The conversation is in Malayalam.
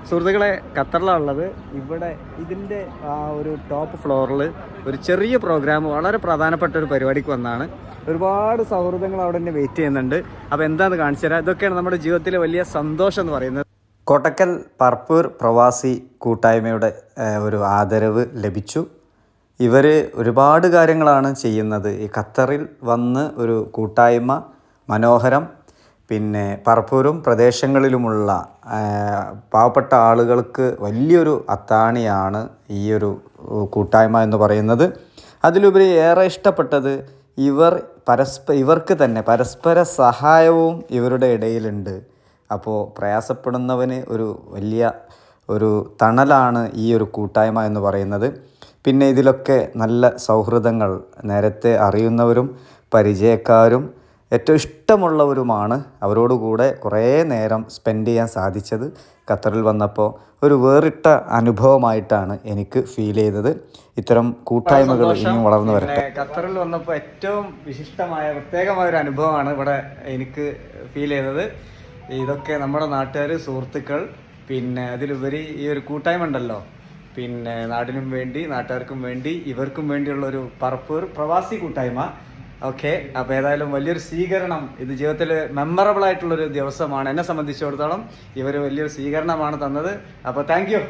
സുഹൃത്തുക്കളെ, ഖത്തറിലുള്ളത്. ഇവിടെ ഇതിൻ്റെ ആ ഒരു ടോപ്പ് ഫ്ലോറിൽ ഒരു ചെറിയ പ്രോഗ്രാം, വളരെ പ്രധാനപ്പെട്ട ഒരു പരിപാടിക്ക് വന്നാണ്. ഒരുപാട് സൗഹൃദങ്ങൾ അവിടെ തന്നെ വെയിറ്റ് ചെയ്യുന്നുണ്ട്. അപ്പോൾ എന്താണെന്ന് കാണിച്ചു തരാം. ഇതൊക്കെയാണ് നമ്മുടെ ജീവിതത്തിലെ വലിയ സന്തോഷം എന്ന് പറയുന്നത്. കോട്ടക്കൽ പർപ്പൂർ പ്രവാസി കൂട്ടായ്മയുടെ ഒരു ആദരവ് ലഭിച്ചു. ഇവർ ഒരുപാട് കാര്യങ്ങളാണ് ചെയ്യുന്നത്. ഈ ഖത്തറിൽ വന്ന് ഒരു കൂട്ടായ്മ മനോഹരം. പിന്നെ പർപ്പൂരും പ്രദേശങ്ങളിലുമുള്ള പാവപ്പെട്ട ആളുകൾക്ക് വലിയൊരു അത്താണിയാണ് ഈ ഒരു കൂട്ടായ്മ എന്ന് പറയുന്നത്. അതിലുപരി ഏറെ ഇഷ്ടപ്പെട്ടത് ഇവർക്ക് തന്നെ പരസ്പര സഹായവും ഇവരുടെ ഇടയിലുണ്ട്. അപ്പോൾ പ്രയാസപ്പെടുന്നവന് വലിയ ഒരു തണലാണ് ഈ ഒരു കൂട്ടായ്മ എന്ന് പറയുന്നത്. പിന്നെ ഇതിലൊക്കെ നല്ല സൗഹൃദങ്ങൾ, നേരത്തെ അറിയുന്നവരും പരിചയക്കാരും ഏറ്റവും ഇഷ്ടമുള്ളവരുമാണ്. അവരോടുകൂടെ കുറേ നേരം സ്പെൻഡ് ചെയ്യാൻ സാധിച്ചത് ഖത്തറിൽ വന്നപ്പോൾ ഒരു വേറിട്ട അനുഭവമായിട്ടാണ് എനിക്ക് ഫീൽ ചെയ്തത്. ഇത്തരം കൂട്ടായ്മകൾ ഇനിയും വളർന്നു വരട്ടെ. ഖത്തറിൽ വന്നപ്പോൾ ഏറ്റവും വിശിഷ്ടമായ പ്രത്യേകമായ ഒരു അനുഭവമാണ് ഇവിടെ എനിക്ക് ഫീൽ ചെയ്തത്. ഇതൊക്കെ നമ്മുടെ നാട്ടുകാർ, സുഹൃത്തുക്കൾ, പിന്നെ അതിലുപരി ഈ ഒരു കൂട്ടായ്മ ഉണ്ടല്ലോ, പിന്നെ നാടിനും വേണ്ടി, നാട്ടുകാർക്കും വേണ്ടി, ഇവർക്കും വേണ്ടിയുള്ളൊരു പർപ്പൂർ പ്രവാസി കൂട്ടായ്മ. ഓക്കെ, അപ്പോൾ ഏതായാലും വലിയൊരു സ്വീകരണം. ഇത് ജീവിതത്തിൽ മെമ്മറബിൾ ആയിട്ടുള്ളൊരു ദിവസമാണ് എന്നെ സംബന്ധിച്ചിടത്തോളം. ഇവർ വലിയൊരു സ്വീകരണമാണ് തന്നത്. അപ്പോൾ താങ്ക് യു.